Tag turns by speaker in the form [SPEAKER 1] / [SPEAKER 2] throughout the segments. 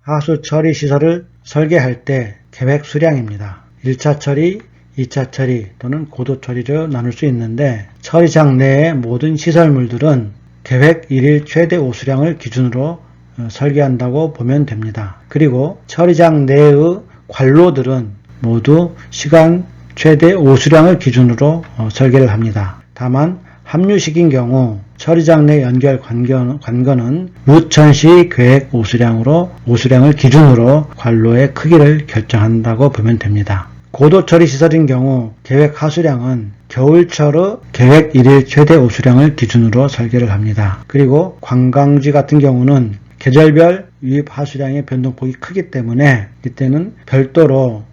[SPEAKER 1] 하수 처리 시설을 설계할 때 계획 수량입니다. 1차 처리, 2차 처리 또는 고도 처리로 나눌 수 있는데 처리장 내의 모든 시설물들은 계획 1일 최대 오수량을 기준으로 설계한다고 보면 됩니다. 그리고 처리장 내의 관로들은 모두 시간 최대 오수량을 기준으로 설계를 합니다. 다만 합류식인 경우 처리장 내 연결 관건은 우천시 계획 오수량으로 오수량을 기준으로 관로의 크기를 결정한다고 보면 됩니다. 고도 처리 시설인 경우 계획 하수량은 겨울철의 계획 1일 최대 오수량을 기준으로 설계를 합니다. 그리고 관광지 같은 경우는 계절별 유입 하수량의 변동폭이 크기 때문에 이때는 별도로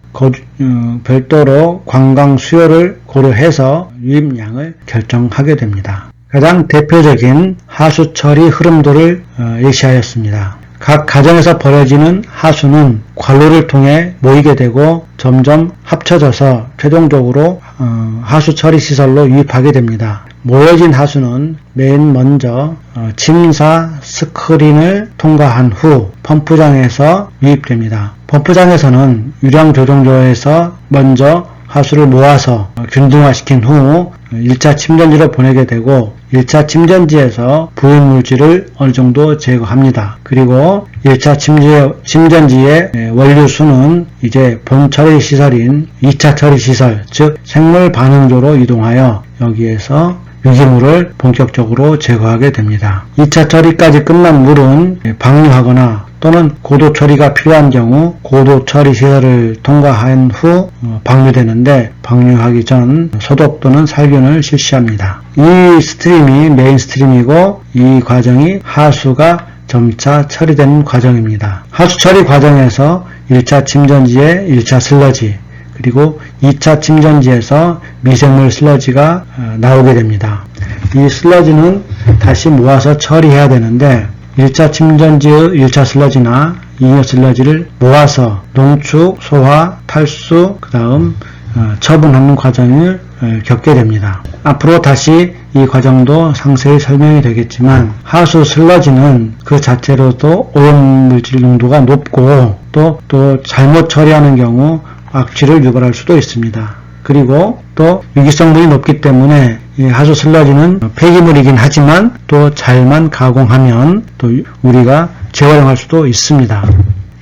[SPEAKER 1] 관광 수요를 고려해서 유입량을 결정하게 됩니다. 가장 대표적인 하수 처리 흐름도를 예시하였습니다. 각 가정에서 버려지는 하수는 관로를 통해 모이게 되고 점점 합쳐져서 최종적으로 하수 처리 시설로 유입하게 됩니다. 모여진 하수는 맨 먼저 침사 스크린을 통과한 후 펌프장에서 유입됩니다. 펌프장에서는 유량 조정조에서 먼저 하수를 모아서 균등화시킨 후 1차 침전지로 보내게 되고 1차 침전지에서 부유물질을 어느 정도 제거합니다. 그리고 1차 침전지의 원료수는 이제 본 처리 시설인 2차 처리 시설, 즉 생물 반응조로 이동하여 여기에서 유기물을 본격적으로 제거하게 됩니다. 2차 처리까지 끝난 물은 방류하거나 또는 고도 처리가 필요한 경우 고도 처리 시설을 통과한 후 방류되는데 방류하기 전 소독 또는 살균을 실시합니다. 이 스트림이 메인 스트림이고 이 과정이 하수가 점차 처리되는 과정입니다. 하수 처리 과정에서 1차 침전지에 1차 슬러지 그리고 2차 침전지에서 미생물 슬러지가 나오게 됩니다. 이 슬러지는 다시 모아서 처리해야 되는데 1차 침전지의 1차 슬러지나 2차 슬러지를 모아서 농축, 소화, 탈수, 그 다음 처분하는 과정을 겪게 됩니다. 앞으로 다시 이 과정도 상세히 설명이 되겠지만 하수 슬러지는 그 자체로도 오염물질 농도가 높고 또 잘못 처리하는 경우 악취를 유발할 수도 있습니다. 그리고 또 유기성분이 높기 때문에 이 하수 슬러지는 폐기물이긴 하지만 또 잘만 가공하면 또 우리가 재활용할 수도 있습니다.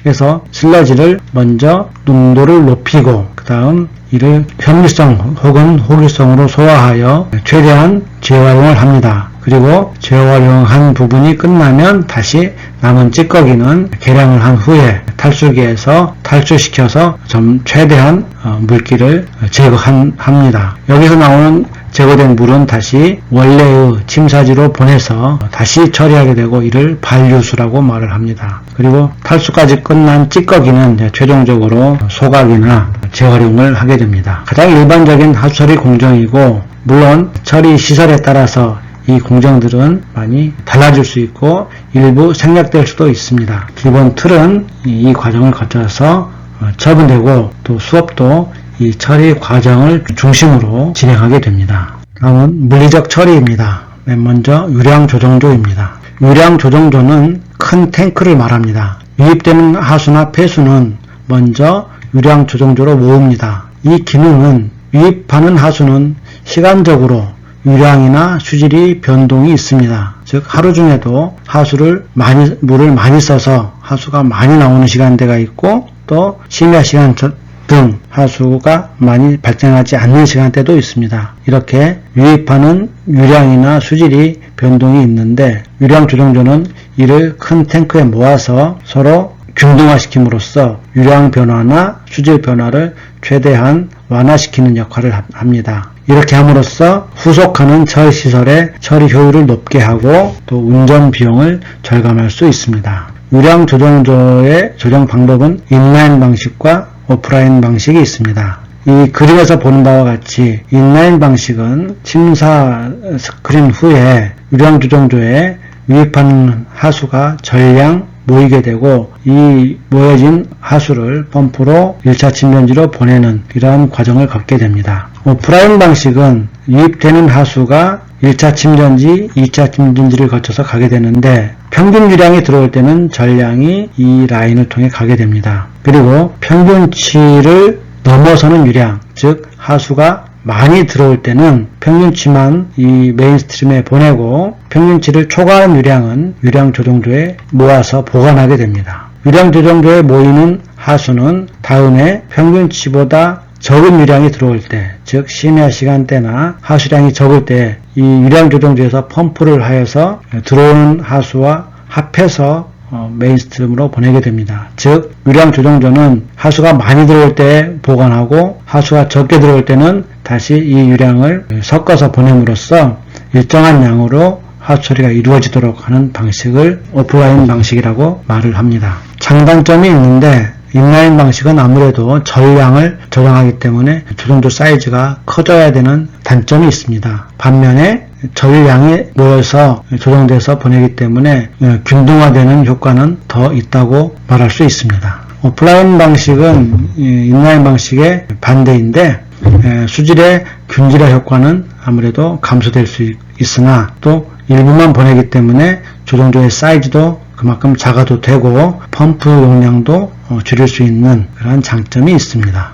[SPEAKER 1] 그래서 슬러지를 먼저 농도를 높이고 그 다음 이를 현미성 혹은 호기성으로 소화하여 최대한 재활용을 합니다. 그리고 재활용한 부분이 끝나면 다시 남은 찌꺼기는 계량을 한 후에 탈수기에서 탈수시켜서 최대한 물기를 제거합니다. 여기서 나오는 제거된 물은 다시 원래의 침사지로 보내서 다시 처리하게 되고 이를 반류수라고 말을 합니다. 그리고 탈수까지 끝난 찌꺼기는 최종적으로 소각이나 재활용을 하게 됩니다. 가장 일반적인 하수처리 공정이고 물론 처리 시설에 따라서 이 공정들은 많이 달라질 수 있고 일부 생략될 수도 있습니다. 기본 틀은 이 과정을 거쳐서 처분되고 또 수업도 이 처리 과정을 중심으로 진행하게 됩니다. 다음은 물리적 처리입니다. 맨 먼저 유량 조정조입니다. 유량 조정조는 큰 탱크를 말합니다. 유입되는 하수나 폐수는 먼저 유량 조정조로 모읍니다. 이 기능은 유입하는 하수는 시간적으로 유량이나 수질이 변동이 있습니다. 즉 하루 중에도 물을 많이 써서 하수가 많이 나오는 시간대가 있고 또 심야 시간 등 하수가 많이 발생하지 않는 시간대도 있습니다. 이렇게 유입하는 유량이나 수질이 변동이 있는데 유량 조정조는 이를 큰 탱크에 모아서 서로 균등화시킴으로써 유량 변화나 수질 변화를 최대한 완화시키는 역할을 합니다. 이렇게 함으로써 후속하는 처리시설의 처리 효율을 높게 하고 또 운전 비용을 절감할 수 있습니다. 유량 조정조의 조정 방법은 인라인 방식과 오프라인 방식이 있습니다. 이 그림에서 보는 바와 같이 인라인 방식은 침사 스크린 후에 유량 조정조에 유입하는 하수가 전량 모이게 되고 이 모여진 하수를 펌프로 1차 침전지로 보내는 이러한 과정을 겪게 됩니다. 오프라인 방식은 유입되는 하수가 1차 침전지, 2차 침전지를 거쳐서 가게 되는데 평균 유량이 들어올 때는 전량이 이 라인을 통해 가게 됩니다. 그리고 평균치를 넘어서는 유량, 즉 하수가 많이 들어올 때는 평균치만 이 메인스트림에 보내고 평균치를 초과하는 유량은 유량 조정조에 모아서 보관하게 됩니다. 유량 조정조에 모이는 하수는 다음에 평균치보다 적은 유량이 들어올 때, 즉 심야 시간대나 하수량이 적을 때 이 유량 조정조에서 펌프를 하여서 들어오는 하수와 합해서 메인스트림으로 보내게 됩니다. 즉 유량 조정조는 하수가 많이 들어올 때 보관하고 하수가 적게 들어올 때는 다시 이 유량을 섞어서 보냄으로써 일정한 양으로 하수 처리가 이루어지도록 하는 방식을 오프라인 방식이라고 말을 합니다. 장단점이 있는데 인라인 방식은 아무래도 전량을 저장하기 때문에 조정조 사이즈가 커져야 되는 단점이 있습니다. 반면에 전량이 모여서 조정돼서 보내기 때문에 균등화되는 효과는 더 있다고 말할 수 있습니다. 오프라인 방식은 인라인 방식의 반대인데 수질의 균질화 효과는 아무래도 감소될 수 있으나 또 일부만 보내기 때문에 조정조의 사이즈도 그만큼 작아도 되고 펌프 용량도 줄일 수 있는 그런 장점이 있습니다.